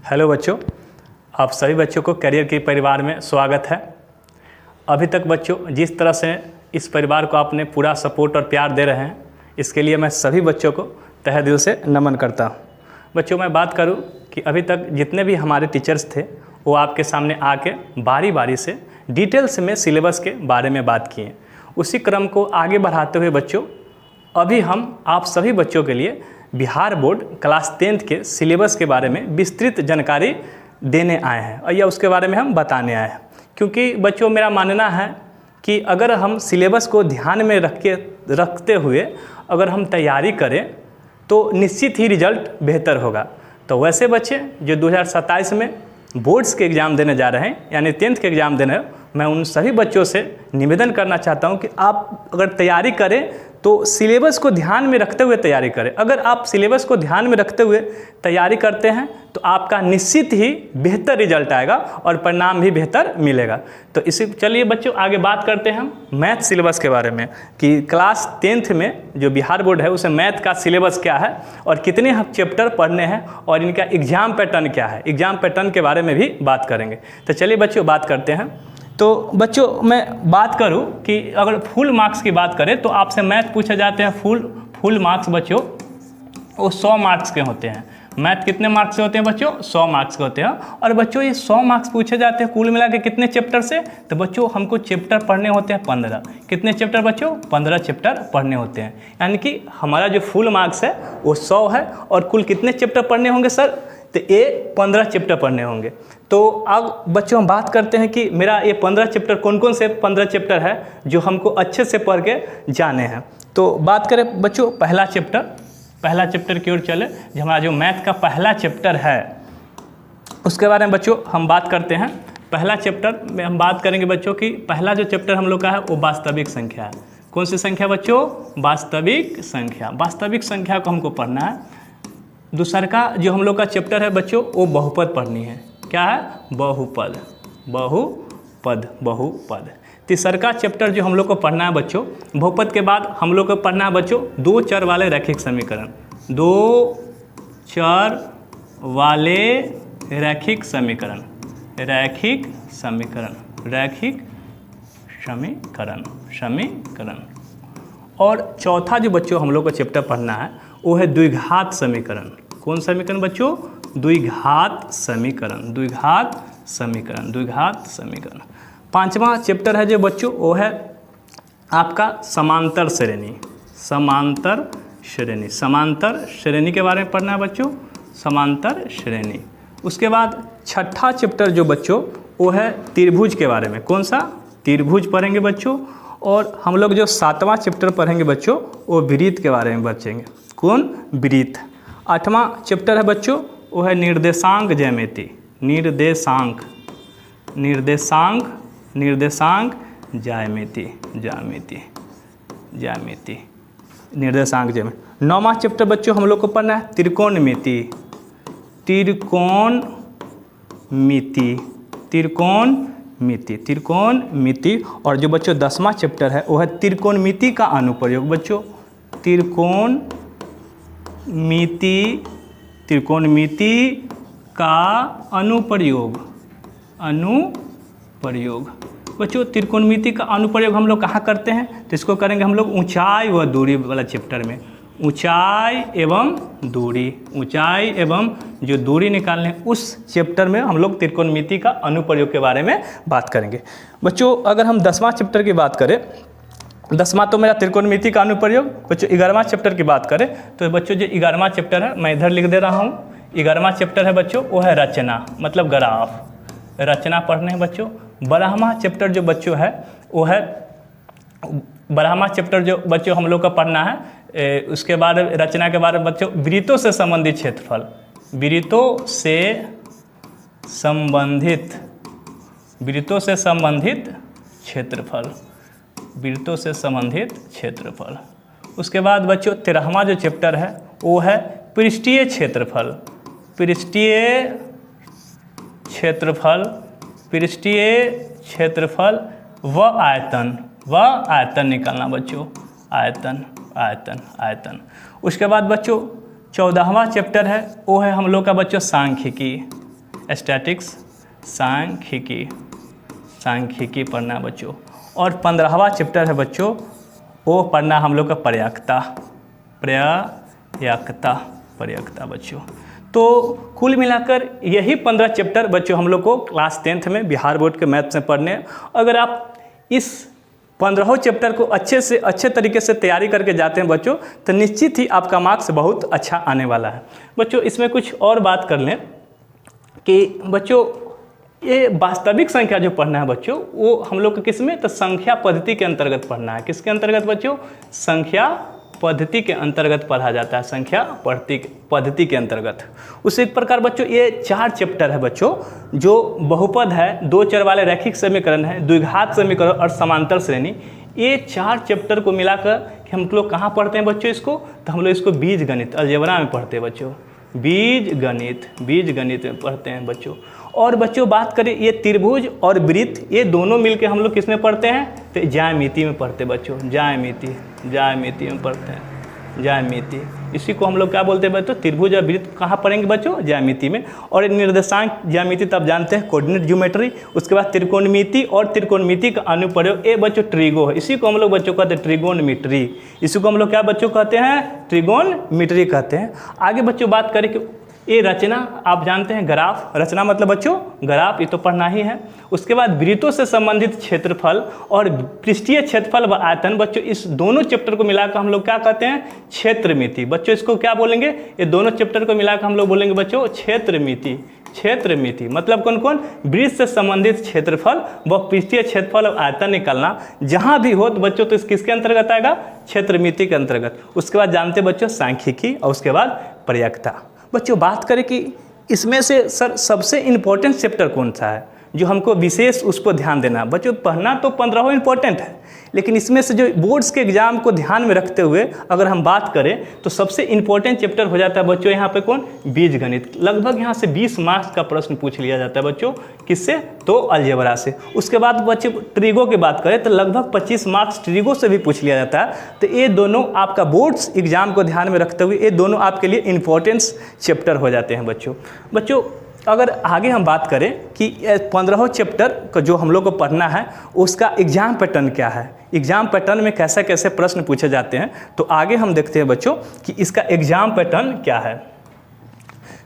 Hello बच्चों, आप सभी बच्चों को करियर के परिवार में स्वागत है। अभी तक बच्चों जिस तरह से इस परिवार को आपने पूरा सपोर्ट और प्यार दे रहे हैं, इसके लिए मैं सभी बच्चों को तहे दिल से नमन करता हूँ। बच्चों मैं बात करूँ कि अभी तक जितने भी हमारे टीचर्स थे वो आपके सामने आके बारी बारी से डिटेल्स में सिलेबस के बारे में बात किए। उसी क्रम को आगे बढ़ाते हुए बच्चों अभी हम आप सभी बच्चों के लिए बिहार बोर्ड क्लास 10th के सिलेबस के बारे में विस्तृत जानकारी देने आए हैं और या उसके बारे में हम बताने आए हैं। क्योंकि बच्चों मेरा मानना है कि अगर हम सिलेबस को ध्यान में रखते हुए अगर हम तैयारी करें तो निश्चित ही रिजल्ट बेहतर होगा। तो वैसे बच्चे जो 2027 में बोर्ड्स के एग्ज़ाम देने जा रहे हैं यानी 10th के एग्ज़ाम देने, मैं उन सभी बच्चों से निवेदन करना चाहता हूं कि आप अगर तैयारी करें तो सिलेबस को ध्यान में रखते हुए तैयारी करें। अगर आप सिलेबस को ध्यान में रखते हुए तैयारी करते हैं तो आपका निश्चित ही बेहतर रिजल्ट आएगा और परिणाम भी बेहतर मिलेगा। तो इसी चलिए बच्चों आगे बात करते हैं हम मैथ सिलेबस के बारे में कि क्लास 10th में जो बिहार बोर्ड है उसे मैथ का सिलेबस क्या है और कितने हम चैप्टर पढ़ने हैं और इनका एग्ज़ाम पैटर्न क्या है। एग्ज़ाम पैटर्न के बारे में भी बात करेंगे। तो चलिए बच्चों बात करते हैं। तो बच्चों मैं बात करूं कि अगर फुल मार्क्स की बात करें तो आपसे मैथ पूछे जाते हैं फुल मार्क्स बच्चों वो 100 मार्क्स के होते हैं। मैथ कितने मार्क्स के होते हैं बच्चों? 100 मार्क्स के होते हैं। और बच्चों ये 100 मार्क्स पूछे जाते हैं कुल मिला के कितने चैप्टर से? तो बच्चों हमको चैप्टर पढ़ने होते हैं 15। कितने चैप्टर बच्चों? 15 चैप्टर पढ़ने होते हैं। यानी कि हमारा जो फुल मार्क्स है वो 100 है और कुल कितने चैप्टर पढ़ने होंगे सर? तो ये 15 चैप्टर पढ़ने होंगे। तो अब बच्चों हम बात करते हैं कि मेरा ये 15 चैप्टर कौन कौन से 15 चैप्टर है जो हमको अच्छे से पढ़ के जाने हैं। तो बात करें बच्चों पहला चैप्टर की ओर चले। जो हमारा जो मैथ का पहला चैप्टर है उसके बारे में बच्चों हम बात करते हैं। पहला चैप्टर में हम बात करेंगे बच्चों की पहला जो चैप्टर हम लोग का है वो वास्तविक संख्या है। कौन सी संख्या बच्चों? वास्तविक संख्या। वास्तविक संख्या को हमको पढ़ना है। दूसरा का जो हम लोग का चैप्टर है बच्चों वो बहुपद पढ़नी है। क्या है? बहुपद। तीसरा का चैप्टर जो हम लोग को पढ़ना है बच्चों बहुपद के बाद हम लोग को पढ़ना है बच्चों 2 चर वाले रैखिक समीकरण। 2 चर वाले रैखिक समीकरण। और चौथा जो बच्चों हम लोग को चैप्टर पढ़ना है वो है द्विघात समीकरण। कौन समीकरण बच्चों? द्विघात समीकरण। पांचवा चैप्टर है जो बच्चों वो है आपका समांतर श्रेणी के बारे में पढ़ना है बच्चों, समांतर श्रेणी। उसके बाद छठा चैप्टर जो बच्चों वो है त्रिभुज के बारे में। कौन सा? त्रिभुज पढ़ेंगे बच्चों। और हम लोग जो 7वां चैप्टर पढ़ेंगे बच्चों वो वृत्त के बारे में बचेंगे। कौन? वृत्त। 8वां चैप्टर है बच्चों वो है निर्देशांक ज्यामिति। निर्देशांक ज्यामिति। 9वां चैप्टर बच्चों हम लोग को पढ़ना है त्रिकोणमिति। और जो बच्चों 10वां चैप्टर है वो है त्रिकोणमिति का अनुप्रयोग बच्चों। त्रिकोणमिति का अनुप्रयोग बच्चों। त्रिकोणमिति का अनुप्रयोग हम लोग कहाँ करते हैं? तो इसको करेंगे हम लोग ऊंचाई व दूरी वाला चैप्टर में। ऊंचाई एवं जो दूरी निकालने उस चैप्टर में हम लोग त्रिकोणमिति का अनुप्रयोग के बारे में बात करेंगे बच्चों। अगर हम 10वां चैप्टर की बात करें, 10वां तो मेरा त्रिकोणमिति का अनुप्रयोग बच्चों। 11वां चैप्टर की बात करें तो बच्चों जो 11वां चैप्टर है मैं इधर लिख दे रहा हूँ। 11वां चैप्टर है बच्चों वो है रचना मतलब ग्राफ। रचना पढ़ने हैं बच्चों। 12वां चैप्टर जो बच्चों है वो है 12वां चैप्टर जो बच्चों हम लोग का पढ़ना है। उसके बाद रचना के बाद बच्चों वृत्तों से संबंधित क्षेत्रफल। उसके बाद बच्चों 13वां जो चैप्टर है वो है पृष्ठीय क्षेत्रफल व आयतन निकालना बच्चों। आयतन। उसके बाद बच्चों 14वां चैप्टर है वो है हम लोग का बच्चों सांख्यिकी। स्टैटिक्स सांख्यिकी पढ़ना है बच्चों। और 15वां चैप्टर है बच्चों, वो पढ़ना हम लोग का प्रयाक्ता बच्चों। तो कुल मिलाकर यही 15 चैप्टर बच्चों हम लोग को क्लास 10th में बिहार बोर्ड के मैथ्स में पढ़ने हैं। अगर आप इस 15 चैप्टर को अच्छे तरीके से तैयारी करके जाते हैं बच्चों, तो निश्चित ही आपका मार्क्स बहुत अच्छा आने वाला है बच्चों। इसमें कुछ और बात कर लें कि बच्चों ये वास्तविक संख्या जो पढ़ना है बच्चों, वो हम लोग को किस में, तो संख्या पद्धति के अंतर्गत पढ़ना है। किसके अंतर्गत बच्चों? संख्या पद्धति के अंतर्गत पढ़ा जाता है, संख्या पद्धति के अंतर्गत। उसी प्रकार बच्चों ये 4 चैप्टर है बच्चों, जो बहुपद है, 2 चर वाले रैखिक समीकरण है, द्विघात समीकरण और समांतर श्रेणी, ये 4 चैप्टर को मिलाकर हम लोग कहाँ पढ़ते हैं बच्चों इसको? तो हम लोग इसको बीज गणित अलजेब्रा में पढ़ते हैं बच्चों, बीज गणित में पढ़ते हैं बच्चों। और बच्चों बात करें ये त्रिभुज और वृत्त, ये दोनों मिलके हम लोग किस में पढ़ते हैं? तो ज्यामिति में पढ़ते हैं बच्चों, ज्यामिति में पढ़ते हैं, ज्यामिति। इसी को हम लोग क्या बोलते हैं बच्चों? त्रिभुज और वृत्त कहाँ पढ़ेंगे बच्चों? ज्यामिति में। और निर्देशांक ज्यामिति तब जानते हैं, कोऑर्डिनेट ज्योमेट्री। उसके बाद त्रिकोणमिति और त्रिकोणमिति का अनुप्रयोग, ये बच्चों ट्रिगो है। इसी को हम लोग बच्चों कहते हैं ट्रिगोनमिट्री। इसी को हम लोग क्या बच्चों कहते हैं? ट्रिगोनमिट्री कहते हैं। आगे बच्चों बात करें कि ये रचना, आप जानते हैं ग्राफ, रचना मतलब बच्चों ग्राफ, ये तो पढ़ना ही है। उसके बाद वृत्तों से संबंधित क्षेत्रफल और पृष्ठीय क्षेत्रफल व आयतन बच्चों, इस दोनों चैप्टर को मिलाकर हम लोग क्या कहते हैं? क्षेत्रमिति। बच्चों इसको क्या बोलेंगे? ये दोनों चैप्टर को मिलाकर हम लोग बोलेंगे बच्चों क्षेत्रमिति। मतलब कौन कौन? वृत्त से संबंधित क्षेत्रफल व पृष्ठीय क्षेत्रफल और आयतन निकालना जहां भी हो तो बच्चों तो किसके अंतर्गत आएगा? क्षेत्रमिति के अंतर्गत। उसके बाद जानते बच्चों सांख्यिकी और उसके बाद प्रयाक्ता। बच्चों बात करें कि इसमें से सर सबसे इम्पोर्टेंट चैप्टर कौन सा है जो हमको विशेष उस पर ध्यान देना है? बच्चों पढ़ना तो 15 इम्पोर्टेंट है, लेकिन इसमें से जो बोर्ड्स के एग्जाम को ध्यान में रखते हुए अगर हम बात करें तो सबसे इम्पोर्टेंट चैप्टर हो जाता है बच्चों यहाँ पे कौन? बीज गणित। लगभग यहाँ से 20 मार्क्स का प्रश्न पूछ लिया जाता है बच्चों, किससे? तो अलजेब्रा से। उसके बाद बच्चे ट्रिगो की बात करें तो लगभग 25 मार्क्स ट्रिगो से भी पूछ लिया जाता है। तो ये दोनों आपका बोर्ड्स एग्जाम को ध्यान में रखते हुए ये दोनों आपके लिए इम्पोर्टेंट चैप्टर हो जाते हैं बच्चों। अगर आगे हम बात करें कि 15 चैप्टर का जो हम लोग को पढ़ना है उसका एग्जाम पैटर्न क्या है, एग्जाम पैटर्न में कैसे कैसे प्रश्न पूछे जाते हैं, तो आगे हम देखते हैं बच्चों कि इसका एग्जाम पैटर्न क्या है।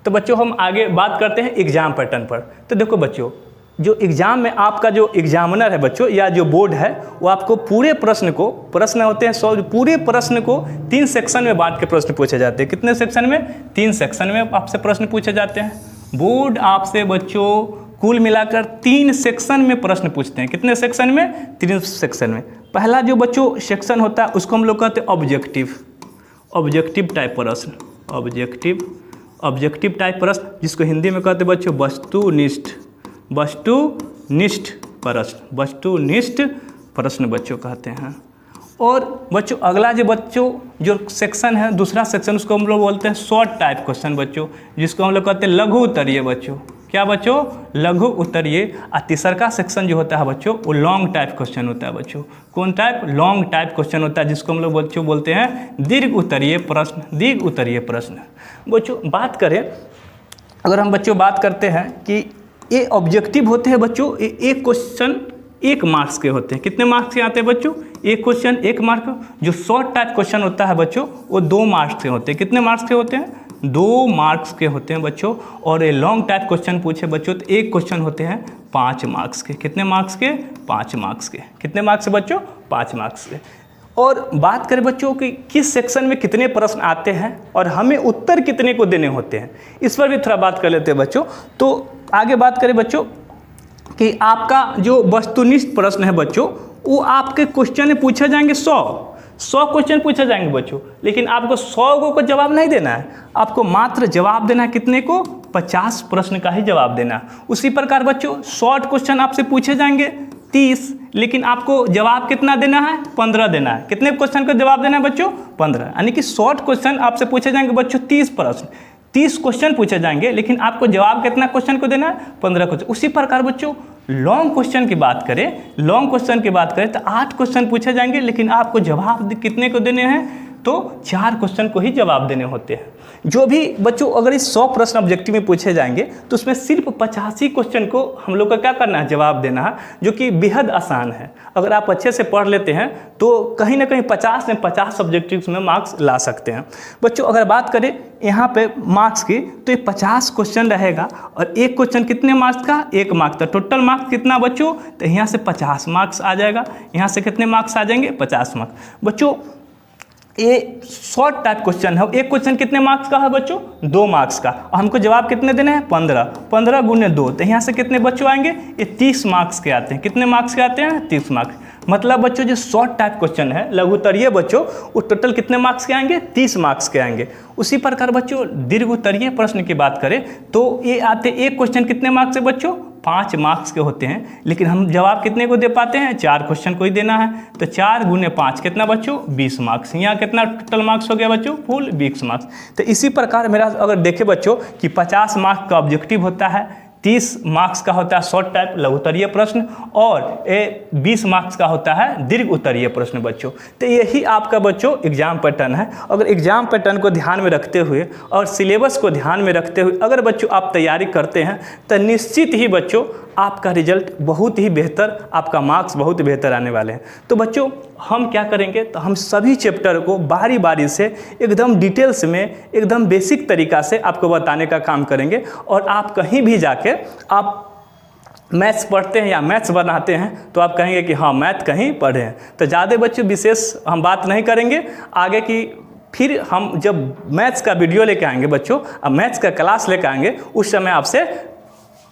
तो बच्चों हम आगे बात करते हैं एग्जाम पैटर्न पर। तो देखो बच्चों, जो एग्जाम में आपका जो एग्जामिनर है बच्चों या जो बोर्ड है, वो आपको पूरे प्रश्न होते हैं 100, पूरे प्रश्न को 3 सेक्शन में बांट के प्रश्न पूछे जाते हैं। कितने सेक्शन में? 3 सेक्शन में आपसे प्रश्न पूछे जाते हैं। बोर्ड आपसे बच्चों कुल मिलाकर 3 सेक्शन में प्रश्न पूछते हैं। कितने सेक्शन में? 3 सेक्शन में। पहला जो बच्चों सेक्शन होता है उसको हम लोग कहते हैं ऑब्जेक्टिव टाइप प्रश्न, ऑब्जेक्टिव टाइप प्रश्न, जिसको हिंदी में कहते हैं बच्चों वस्तुनिष्ठ प्रश्न बच्चों कहते हैं। और बच्चों अगला जो सेक्शन है, दूसरा सेक्शन, उसको हम लोग बोलते हैं शॉर्ट टाइप क्वेश्चन बच्चों, जिसको हम लोग कहते हैं लघु उत्तरीय बच्चों। क्या बच्चों? लघु उत्तरीय। और तीसरा का सेक्शन जो होता है बच्चों वो लॉन्ग टाइप क्वेश्चन होता है बच्चों। कौन टाइप? लॉन्ग टाइप क्वेश्चन होता है, जिसको हम लोग बच्चों बोलते हैं दीर्घ उत्तरीय प्रश्न। बच्चों बात करें, अगर हम बच्चों बात करते हैं कि ये ऑब्जेक्टिव होते हैं बच्चों, एक क्वेश्चन 1 मार्क्स के होते हैं। कितने मार्क्स के आते हैं बच्चों? एक क्वेश्चन 1 मार्क। जो शॉर्ट टाइप क्वेश्चन होता है बच्चों वो 2 मार्क्स के होते हैं। कितने मार्क्स के होते हैं? 2 मार्क्स के होते हैं बच्चों। और ये लॉन्ग टाइप क्वेश्चन पूछे बच्चों तो एक क्वेश्चन होते हैं 5 मार्क्स के। कितने मार्क्स के? 5 मार्क्स के। कितने मार्क्स से बच्चों? 5 मार्क्स के। और बात करें बच्चों कि किस सेक्शन में कितने प्रश्न आते हैं और हमें उत्तर कितने को देने होते हैं, इस पर भी थोड़ा बात कर लेते हैं बच्चों। तो आगे बात करें बच्चों कि आपका जो वस्तुनिष्ठ प्रश्न है बच्चों, वो आपके क्वेश्चन में पूछे जाएंगे 100 क्वेश्चन पूछे जाएंगे बच्चों, लेकिन आपको 100 को जवाब नहीं देना है, आपको मात्र जवाब देना है कितने को? 50 प्रश्न का ही जवाब देना है। उसी प्रकार बच्चों शॉर्ट क्वेश्चन आपसे पूछे जाएंगे 30, लेकिन आपको जवाब कितना देना है? 15 देना है। कितने क्वेश्चन का जवाब देना है बच्चों? 15। यानी कि शॉर्ट क्वेश्चन आपसे पूछे जाएंगे बच्चों 30 प्रश्न, 30 क्वेश्चन पूछे जाएंगे, लेकिन आपको जवाब कितना क्वेश्चन को देना है? 15 क्वेश्चन। उसी प्रकार बच्चों लॉन्ग क्वेश्चन की बात करें तो 8 क्वेश्चन पूछे जाएंगे, लेकिन आपको जवाब कितने को देने हैं? तो 4 क्वेश्चन को ही जवाब देने होते हैं। जो भी बच्चों अगर इस 100 प्रश्न ऑब्जेक्टिव में पूछे जाएंगे तो उसमें सिर्फ 85 क्वेश्चन को हम लोग का क्या करना है, जवाब देना है, जो कि बेहद आसान है। अगर आप अच्छे से पढ़ लेते हैं तो कहीं ना कहीं 50 में 50 ऑब्जेक्टिव्स में मार्क्स ला सकते हैं। बच्चों अगर बात करें यहाँ पे मार्क्स की तो ये 50 क्वेश्चन रहेगा और एक क्वेश्चन कितने मार्क्स का, 1 मार्क्स। तो टोटल मार्क्स कितना बच्चों, तो यहाँ से 50 मार्क्स आ जाएगा, यहाँ से कितने मार्क्स आ जाएंगे, 50 मार्क्स। बच्चों ये शॉर्ट टाइप क्वेश्चन है। एक क्वेश्चन कितने मार्क्स का है बच्चों, 2 मार्क्स का, और हमको जवाब कितने देने हैं, 15 गुने 2, तो यहाँ से कितने बच्चों आएंगे, ये 30 मार्क्स के आते हैं। कितने मार्क्स के आते हैं, 30 मार्क्स। मतलब बच्चों जो शॉर्ट टाइप क्वेश्चन है लघुत्तरीय बच्चों, वो टोटल कितने मार्क्स के आएंगे, 30 मार्क्स के आएंगे। उसी प्रकार बच्चों दीर्घ उत्तरीय प्रश्न की बात करें तो ये आते, एक क्वेश्चन कितने मार्क्स से बच्चों, 5 मार्क्स के होते हैं, लेकिन हम जवाब कितने को दे पाते हैं, 4 क्वेश्चन को ही देना है। तो 4 गुने 5 कितना बच्चों, 20 मार्क्स। यहाँ कितना टोटल मार्क्स हो गया बच्चों, फुल 20 मार्क्स। तो इसी प्रकार मेरा अगर देखें बच्चों कि 50 मार्क्स का ऑब्जेक्टिव होता है, 30 मार्क्स का होता है शॉर्ट टाइप लघुत्तरीय प्रश्न, और 20 मार्क्स का होता है दीर्घ उत्तरीय प्रश्न बच्चों। तो यही आपका बच्चों एग्जाम पैटर्न है। अगर एग्जाम पैटर्न को ध्यान में रखते हुए और सिलेबस को ध्यान में रखते हुए अगर बच्चों आप तैयारी करते हैं तो निश्चित ही बच्चों आपका रिजल्ट बहुत ही बेहतर, आपका मार्क्स बहुत बेहतर आने वाले हैं। तो बच्चों हम क्या करेंगे, तो हम सभी चैप्टर को बारी बारी से एकदम डिटेल्स में एकदम बेसिक तरीक़ा से आपको बताने का काम करेंगे। और आप कहीं भी जाके आप मैथ्स पढ़ते हैं या मैथ्स बनाते हैं तो आप कहेंगे कि हाँ मैथ कहीं पढ़े हैं। तो ज़्यादा बच्चों विशेष हम बात नहीं करेंगे आगे की, फिर हम जब मैथ्स का वीडियो लेके आएंगे बच्चों, अब मैथ्स का क्लास लेके आएंगे उस समय आपसे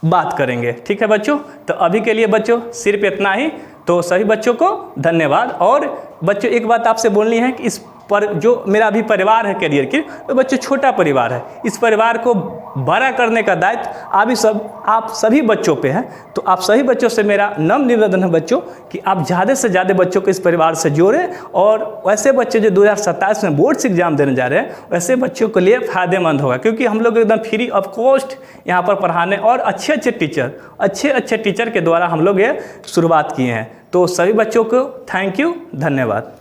बात करेंगे। ठीक है बच्चों, तो अभी के लिए बच्चों सिर्फ इतना ही। तो सभी बच्चों को धन्यवाद। और बच्चों एक बात आपसे बोलनी है कि इस पर जो मेरा अभी परिवार है करियर की, तो बच्चों छोटा परिवार है, इस परिवार को बड़ा करने का दायित्व आप सभी बच्चों पे है। तो आप सभी बच्चों से मेरा नम्र निवेदन है बच्चों कि आप ज़्यादा से ज़्यादा बच्चों को इस परिवार से जोड़ें, और वैसे बच्चे जो 2027 में बोर्ड्स एग्जाम देने जा रहे हैं वैसे बच्चों के लिए फ़ायदेमंद होगा, क्योंकि हम लोग एकदम फ्री ऑफ कॉस्ट यहाँ पर पढ़ाने और अच्छे टीचर के द्वारा हम लोग ये शुरुआत किए हैं। तो सभी बच्चों को थैंक यू, धन्यवाद।